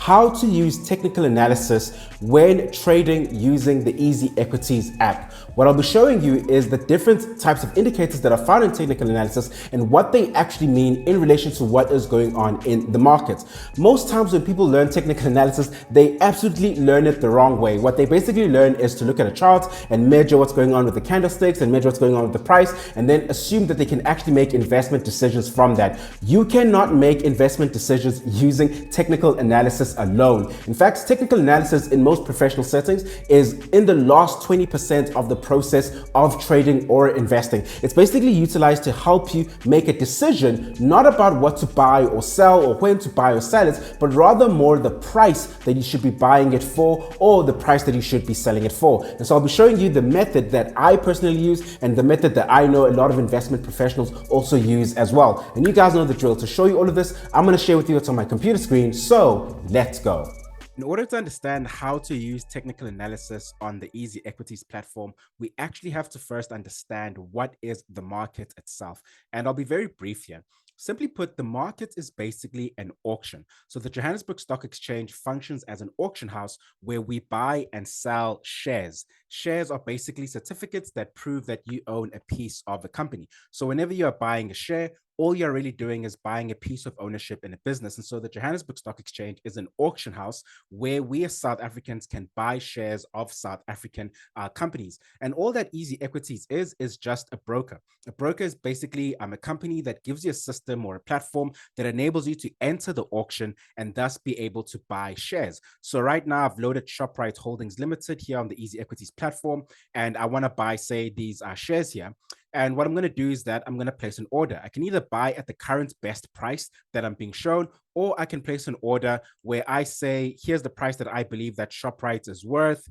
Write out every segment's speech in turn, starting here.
how to use technical analysis when trading using the EasyEquities app. What I'll be showing you is the different types of indicators that are found in technical analysis and what they actually mean in relation to what is going on in the markets. Most times when people learn technical analysis, they absolutely learn it the wrong way. What they basically learn is to look at a chart and measure what's going on with the candlesticks and measure what's going on with the price, and then assume that they can actually make investment decisions from that. You cannot make investment decisions using technical analysis alone. In fact, technical analysis in most professional settings is in the last 20% of the process of trading or investing. It's basically utilized to help you make a decision, not about what to buy or sell or when to buy or sell it, but rather more the price that you should be buying it for or the price that you should be selling it for. And so I'll be showing you the method that I personally use and the method that I know a lot of investment professionals also use as well. And you guys know the drill. To show you all of this, I'm going to share with you what's on my computer screen. So let's go. In order to understand how to use technical analysis on the EasyEquities platform, we actually have to first understand what is the market itself. And I'll be very brief here. Simply put, the market is basically an auction. So the Johannesburg Stock Exchange functions as an auction house where we buy and sell shares. Shares are basically certificates that prove that you own a piece of a company. So whenever you're buying a share, all you're really doing is buying a piece of ownership in a business. And so the Johannesburg Stock Exchange is an auction house where we as South Africans can buy shares of South African companies. And all that EasyEquities is just a broker. A broker is basically a company that gives you a system or a platform that enables you to enter the auction and thus be able to buy shares. So right now I've loaded Shoprite Holdings Limited here on the EasyEquities platform, and I want to buy, say, these shares here. And what I'm going to do is that I'm going to place an order. I can either buy at the current best price that I'm being shown, or I can place an order where I say, here's the price that I believe that Shoprite is worth.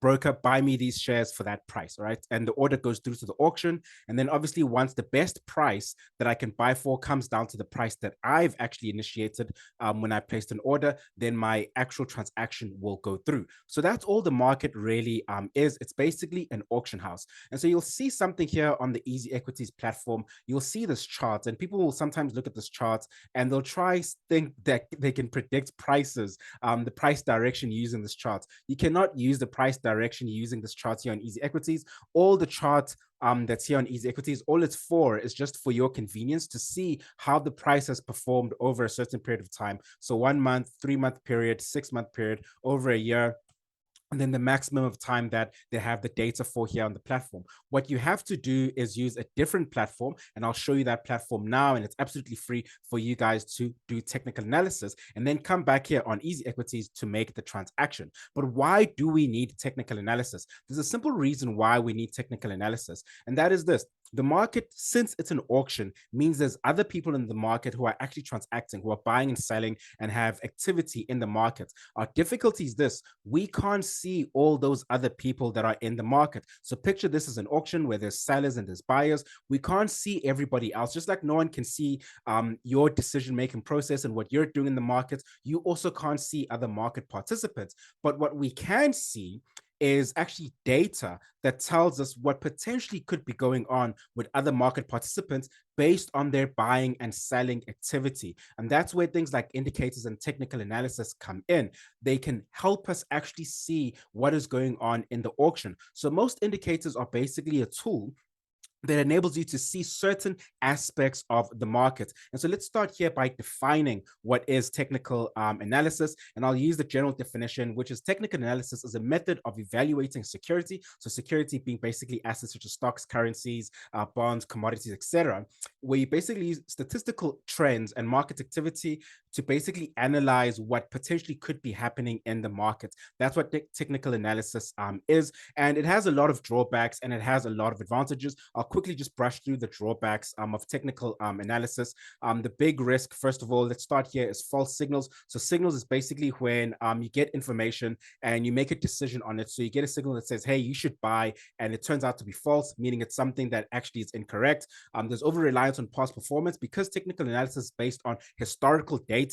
Broker, buy me these shares for that price, all right? And the order goes through to the auction. And then obviously once the best price that I can buy for comes down to the price that I've actually initiated when I placed an order, then my actual transaction will go through. So that's all the market really is. It's basically an auction house. And so you'll see something here on the EasyEquities platform. You'll see this chart, and people will sometimes look at this chart and they'll try think that they can predict prices, the price direction using this chart. You cannot use the price direction using this chart here on EasyEquities. All the chart that's here on EasyEquities, all it's for is just for your convenience to see how the price has performed over a certain period of time. So 1 month, 3-month period, 6-month period, over a year, and then the maximum of time that they have the data for here on the platform. What you have to do is use a different platform, and I'll show you that platform now, and it's absolutely free for you guys to do technical analysis and then come back here on EasyEquities to make the transaction. But why do we need technical analysis? There's a simple reason why we need technical analysis, and that is this. The market, since it's an auction, means there's other people in the market who are actually transacting, who are buying and selling and have activity in the market. Our difficulty is this: we can't see all those other people that are in the market. So picture this as an auction where there's sellers and there's buyers. We can't see everybody else. Just like no one can see your decision-making process and what you're doing in the market, you also can't see other market participants. But what we can see is actually data that tells us what potentially could be going on with other market participants based on their buying and selling activity. And that's where things like indicators and technical analysis come in. They can help us actually see what is going on in the auction. So most indicators are basically a tool that enables you to see certain aspects of the market. And so let's start here by defining what is technical analysis. And I'll use the general definition, which is technical analysis is a method of evaluating security. So security being basically assets such as stocks, currencies, bonds, commodities, etc., where you basically use statistical trends and market activity to basically analyze what potentially could be happening in the market. That's what technical analysis is. And it has a lot of drawbacks and it has a lot of advantages. I'll quickly just brush through the drawbacks of technical analysis. The big risk, first of all, let's start here, is false signals. So signals is basically when you get information and you make a decision on it. So you get a signal that says, hey, you should buy, and it turns out to be false, meaning it's something that actually is incorrect. There's over reliance on past performance because technical analysis is based on historical data.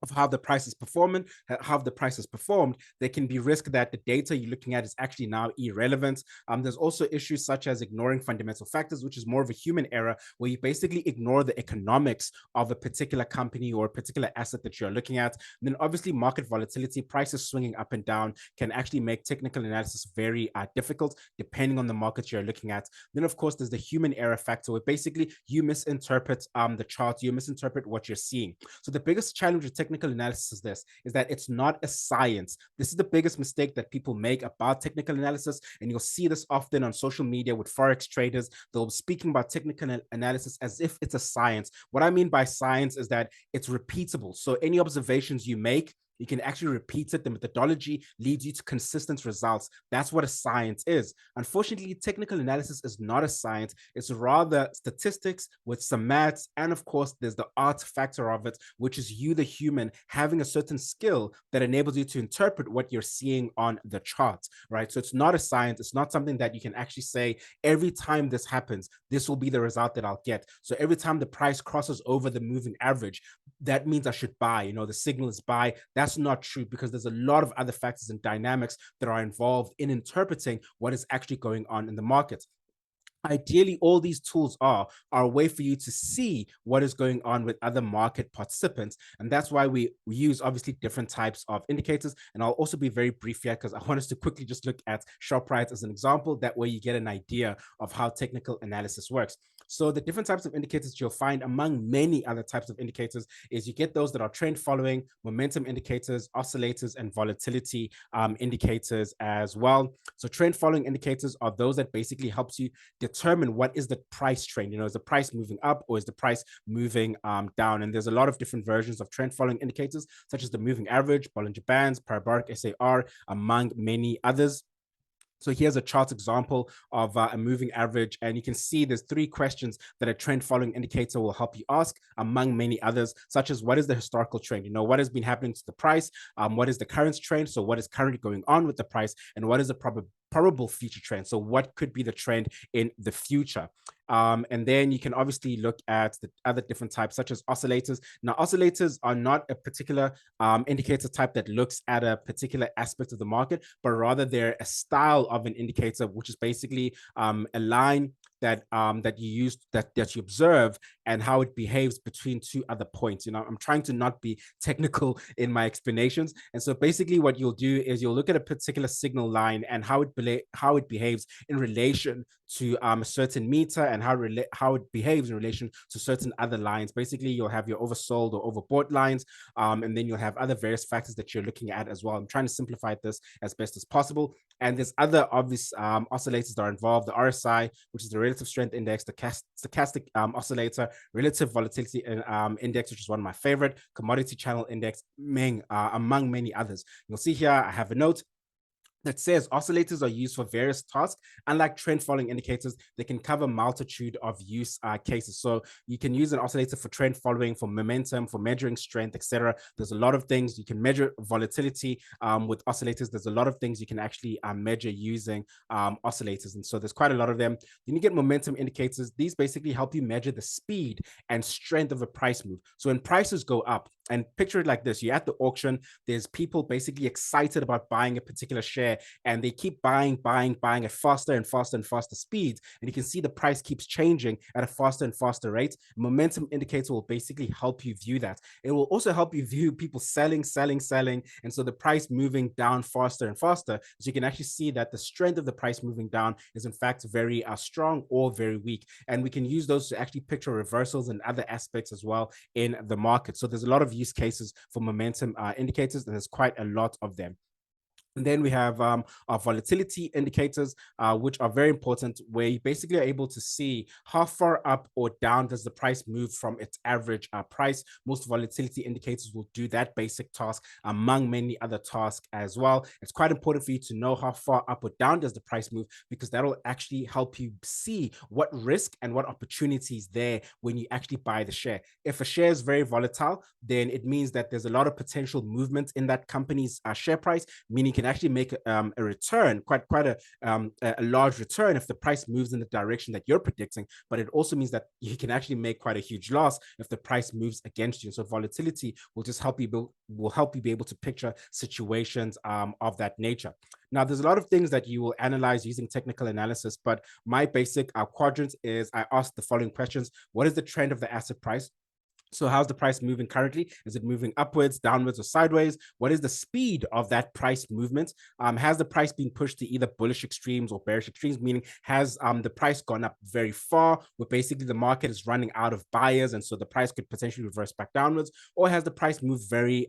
of how the price is performing, how the price is performed, there can be risk that the data you're looking at is actually now irrelevant. There's also issues such as ignoring fundamental factors, which is more of a human error, where you basically ignore the economics of a particular company or a particular asset that you're looking at. And then obviously market volatility, prices swinging up and down can actually make technical analysis very difficult depending on the market you're looking at. Then of course there's the human error factor, where basically you misinterpret the chart, you misinterpret what you're seeing. So the biggest challenge with technical analysis is that it's not a science. This is the biggest mistake that people make about technical analysis, and you'll see this often on social media with forex traders. They'll be speaking about technical analysis as if it's a science. What I mean by science is that it's repeatable. So any observations you make, you can actually repeat it. The methodology leads you to consistent results. That's what a science is. Unfortunately, technical analysis is not a science. It's rather statistics with some maths. And of course, there's the art factor of it, which is you, the human, having a certain skill that enables you to interpret what you're seeing on the chart, right? So it's not a science. It's not something that you can actually say, every time this happens, this will be the result that I'll get. So every time the price crosses over the moving average, that means I should buy. The signal is buy. That's not true, because there's a lot of other factors and dynamics that are involved in interpreting what is actually going on in the market. Ideally, all these tools are a way for you to see what is going on with other market participants. And that's why we use obviously different types of indicators. And I'll also be very brief here, because I want us to quickly just look at sharp price as an example. That way you get an idea of how technical analysis works. So the different types of indicators you'll find among many other types of indicators is you get those that are trend following, momentum indicators, oscillators, and volatility indicators as well. So trend following indicators are those that basically helps you determine what is the price trend. Is the price moving up or is the price moving down? And there's a lot of different versions of trend following indicators, such as the moving average, Bollinger Bands, parabolic SAR, among many others. So here's a chart example of a moving average, and you can see there's 3 questions that a trend following indicator will help you ask, among many others, such as what is the historical trend? What has been happening to the price? What is the current trend? So what is currently going on with the price? And what is the probable future trend? So what could be the trend in the future? And then you can obviously look at the other different types, such as oscillators. Now, oscillators are not a particular indicator type that looks at a particular aspect of the market, but rather they're a style of an indicator, which is basically a line that you use, that you observe, and how it behaves between 2 other points. I'm trying to not be technical in my explanations. And so basically what you'll do is you'll look at a particular signal line and how it behaves in relation to a certain meter, and how it behaves in relation to certain other lines. Basically, you'll have your oversold or overbought lines, and then you'll have other various factors that you're looking at as well. I'm trying to simplify this as best as possible. And there's other obvious oscillators that are involved: the RSI, which is the relative strength index, the stochastic oscillator, relative volatility index, which is one of my favorite, commodity channel index, among many others. You'll see here I have a note that says oscillators are used for various tasks. Unlike trend following indicators, they can cover multitude of use cases. So you can use an oscillator for trend following, for momentum, for measuring strength, etc. There's a lot of things you can measure. Volatility with oscillators, there's a lot of things you can actually measure using oscillators. And so there's quite a lot of them. Then you get momentum indicators. These basically help you measure the speed and strength of a price move. So when prices go up, and picture it like this: you're at the auction, there's people basically excited about buying a particular share, and they keep buying at faster and faster and faster speeds, and you can see the price keeps changing at a faster and faster rate. A momentum indicator will basically help you view that. It will also help you view people selling, and so the price moving down faster and faster, so you can actually see that the strength of the price moving down is in fact very strong or very weak. And we can use those to actually picture reversals and other aspects as well in the market. So there's a lot of use cases for momentum indicators, and there's quite a lot of them. And then we have our volatility indicators, which are very important, where you basically are able to see how far up or down does the price move from its average price. Most volatility indicators will do that basic task, among many other tasks as well. It's quite important for you to know how far up or down does the price move, because that will actually help you see what risk and what opportunities there when you actually buy the share. If a share is very volatile, then it means that there's a lot of potential movement in that company's share price, meaning it can actually make a return, quite a large return if the price moves in the direction that you're predicting. But it also means that you can actually make quite a huge loss if the price moves against you. So volatility will just help you be able to picture situations of that nature. Now, there's a lot of things that you will analyze using technical analysis, but my basic quadrant is I ask the following questions. What is the trend of the asset price? So how's the price moving currently? Is it moving upwards, downwards, or sideways? What is the speed of that price movement? Has the price been pushed to either bullish extremes or bearish extremes? Meaning, has the price gone up very far, where basically the market is running out of buyers, and so the price could potentially reverse back downwards? Or has the price moved very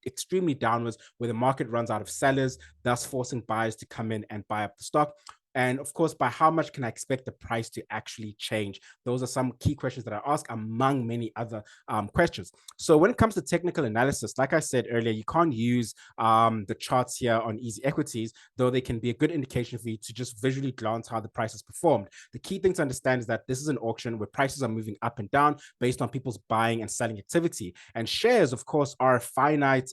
extremely downwards, where the market runs out of sellers, thus forcing buyers to come in and buy up the stock? And of course, by how much can I expect the price to actually change? Those are some key questions that I ask, among many other questions. So when it comes to technical analysis, like I said earlier, you can't use the charts here on EasyEquities, though they can be a good indication for you to just visually glance how the price has performed. The key thing to understand is that this is an auction where prices are moving up and down based on people's buying and selling activity. And shares, of course, are a finite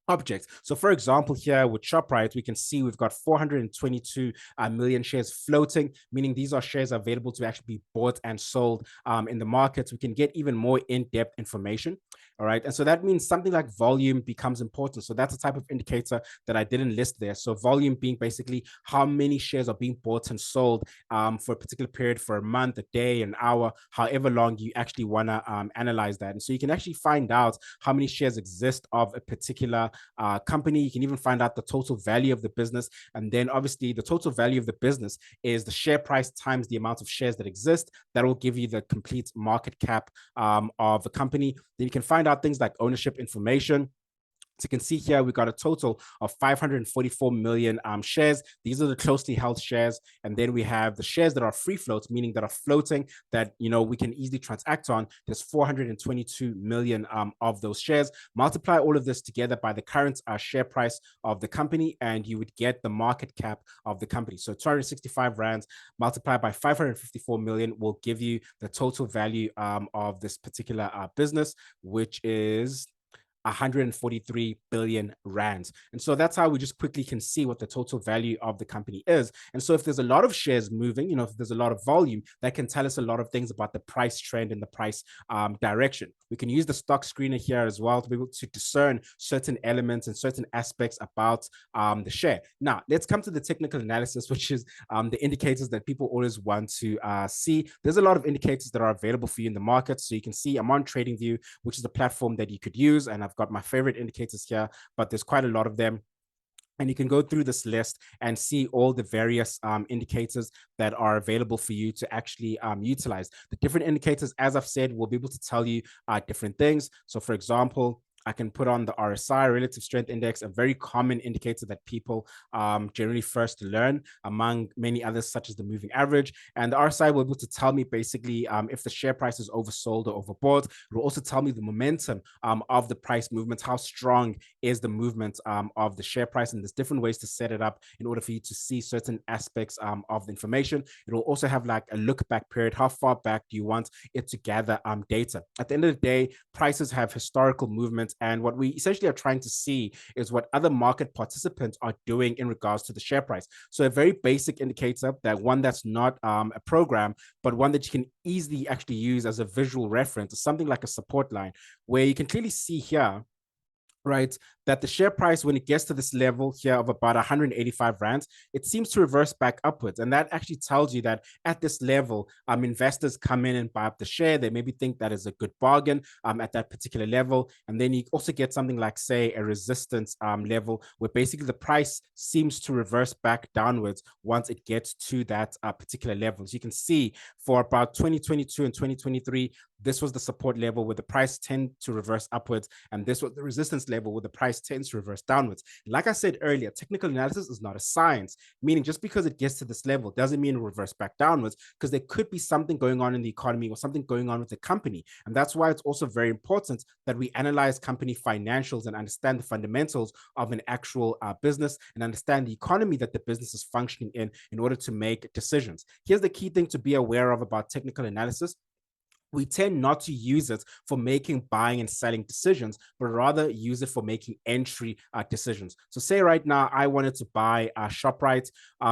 objects. So for example, here with ShopRite, we can see we've got 422 million shares floating, meaning these are shares available to actually be bought and sold in the markets. We can get even more in-depth information. All right. And so that means something like volume becomes important. So that's a type of indicator that I didn't list there. So volume being basically how many shares are being bought and sold for a particular period, for a month, a day, an hour, however long you actually want to analyze that. And so you can actually find out how many shares exist of a particular company. You can even find out the total value of the business. And then obviously the total value of the business is the share price times the amount of shares that exist. That will give you the complete market cap of the company. Then you can find out things like ownership information. So you can see here, we got a total of 544 million shares. These are the closely held shares. And then we have the shares that are free floats, meaning that are floating, that, you know, we can easily transact on. There's 422 million of those shares. Multiply all of this together by the current share price of the company, and you would get the market cap of the company. So 265 rands multiplied by 554 million will give you the total value of this particular business, which is 143 billion rands. And so that's how we just quickly can see what the total value of the company is. And so if there's a lot of shares moving, you know, if there's a lot of volume, that can tell us a lot of things about the price trend and the price direction. We can use the stock screener here as well to be able to discern certain elements and certain aspects about the share. Now, let's come to the technical analysis, which is the indicators that people always want to see. There's a lot of indicators that are available for you in the market. So you can see I'm on TradingView, which is a platform that you could use. And I've got my favorite indicators here, but there's quite a lot of them. And you can go through this list and see all the various indicators that are available for you to actually utilize. The different indicators, as I've said, will be able to tell you different things. So for example, I can put on the RSI, Relative Strength Index, a very common indicator that people generally first learn, among many others, such as the moving average. And the RSI will be able to tell me basically if the share price is oversold or overbought. It will also tell me the momentum of the price movement, how strong is the movement of the share price. And there's different ways to set it up in order for you to see certain aspects of the information. It will also have like a look back period. How far back do you want it to gather data? At the end of the day, prices have historical movements. And what we essentially are trying to see is what other market participants are doing in regards to the share price. So a very basic indicator, that one that's not a program, but one that you can easily actually use as a visual reference, is something like a support line, where you can clearly see here, right, that the share price, when it gets to this level here of about 185 rands, it seems to reverse back upwards. And that actually tells you that at this level, investors come in and buy up the share. They maybe think that is a good bargain at that particular level. And then you also get something like, say, a resistance level, where basically the price seems to reverse back downwards once it gets to that particular level. So you can see for about 2022 and 2023, this was the support level where the price tend to reverse upwards, and this was the resistance level where the price tends to reverse downwards. Like I said earlier, technical analysis is not a science, meaning just because it gets to this level doesn't mean it reverse back downwards, because there could be something going on in the economy or something going on with the company. And that's why it's also very important that we analyze company financials and understand the fundamentals of an actual business, and understand the economy that the business is functioning in order to make decisions. Here's the key thing to be aware of about technical analysis. we tend not to use it for making buying and selling decisions, but rather use it for making entry decisions. So say right now, I wanted to buy ShopRite.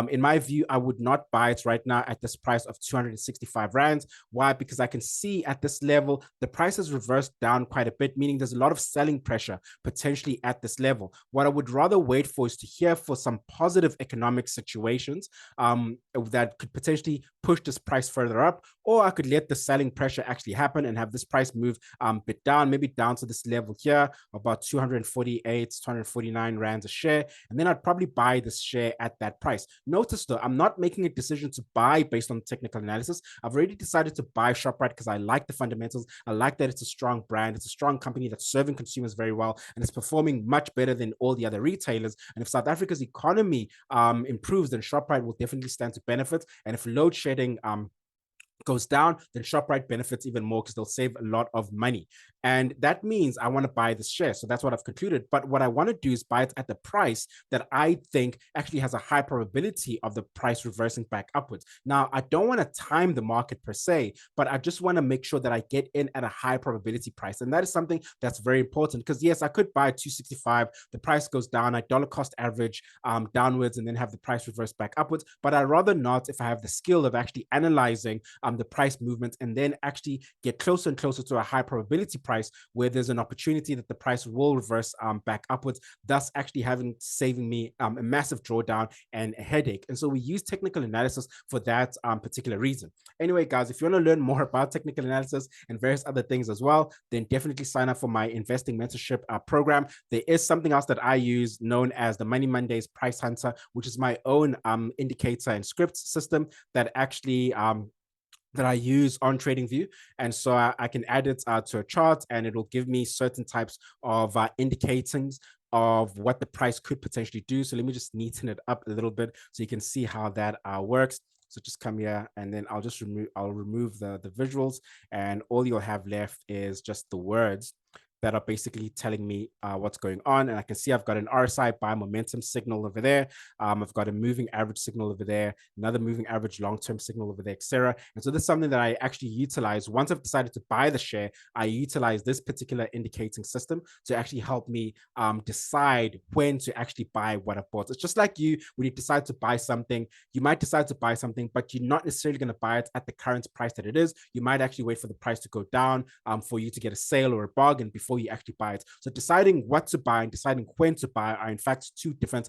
In my view, I would not buy it right now at this price of 265 Rands. Why? Because I can see at this level, the price has reversed down quite a bit, meaning there's a lot of selling pressure potentially at this level. What I would rather wait for is to hear for some positive economic situations that could potentially push this price further up, or I could let the selling pressure actually happen and have this price move a bit down, maybe down to this level here, about 248, 249 Rands a share. And then I'd probably buy this share at that price. Notice though, I'm not making a decision to buy based on technical analysis. I've already decided to buy ShopRite because I like the fundamentals. I like that it's a strong brand. It's a strong company that's serving consumers very well, and it's performing much better than all the other retailers. And if South Africa's economy improves, then ShopRite will definitely stand to benefit. And if load shedding goes down, then ShopRite benefits even more because they'll save a lot of money. And that means I want to buy this share. So that's what I've concluded. But what I want to do is buy it at the price that I think actually has a high probability of the price reversing back upwards. Now, I don't want to time the market per se, but I just want to make sure that I get in at a high probability price. And that is something that's very important because yes, I could buy 265, the price goes down, I dollar cost average downwards and then have the price reverse back upwards. But I'd rather not if I have the skill of actually analyzing the price movement and then actually get closer and closer to a high probability price where there's an opportunity that the price will reverse back upwards, thus actually saving me a massive drawdown and a headache. And so we use technical analysis for that particular reason. Anyway, guys, if you want to learn more about technical analysis and various other things as well, then definitely sign up for my investing mentorship program. There is something else that I use known as the Money Mondays Price Hunter, which is my own indicator and scripts system that actually that I use on TradingView. And so I can add it to a chart and it'll give me certain types of indicators of what the price could potentially do. So let me just neaten it up a little bit so you can see how that works. So just come here and then I'll remove the visuals, and all you'll have left is just the words that are basically telling me what's going on. And I can see I've got an RSI buy momentum signal over there. I've got a moving average signal over there, another moving average long-term signal over there, etc. And so this is something that I actually utilize. Once I've decided to buy the share, I utilize this particular indicating system to actually help me decide when to actually buy what I've bought. It's just like you, when you decide to buy something, you might decide to buy something, but you're not necessarily going to buy it at the current price that it is. You might actually wait for the price to go down for you to get a sale or a bargain before you actually buy it. So deciding what to buy and deciding when to buy are in fact two different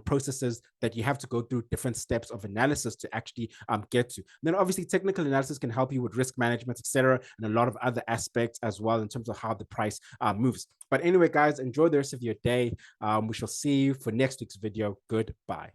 processes that you have to go through different steps of analysis to actually get to. And then obviously technical analysis can help you with risk management, etc., and a lot of other aspects as well in terms of how the price moves. But anyway, guys, enjoy the rest of your day. We shall see you for next week's video. Goodbye.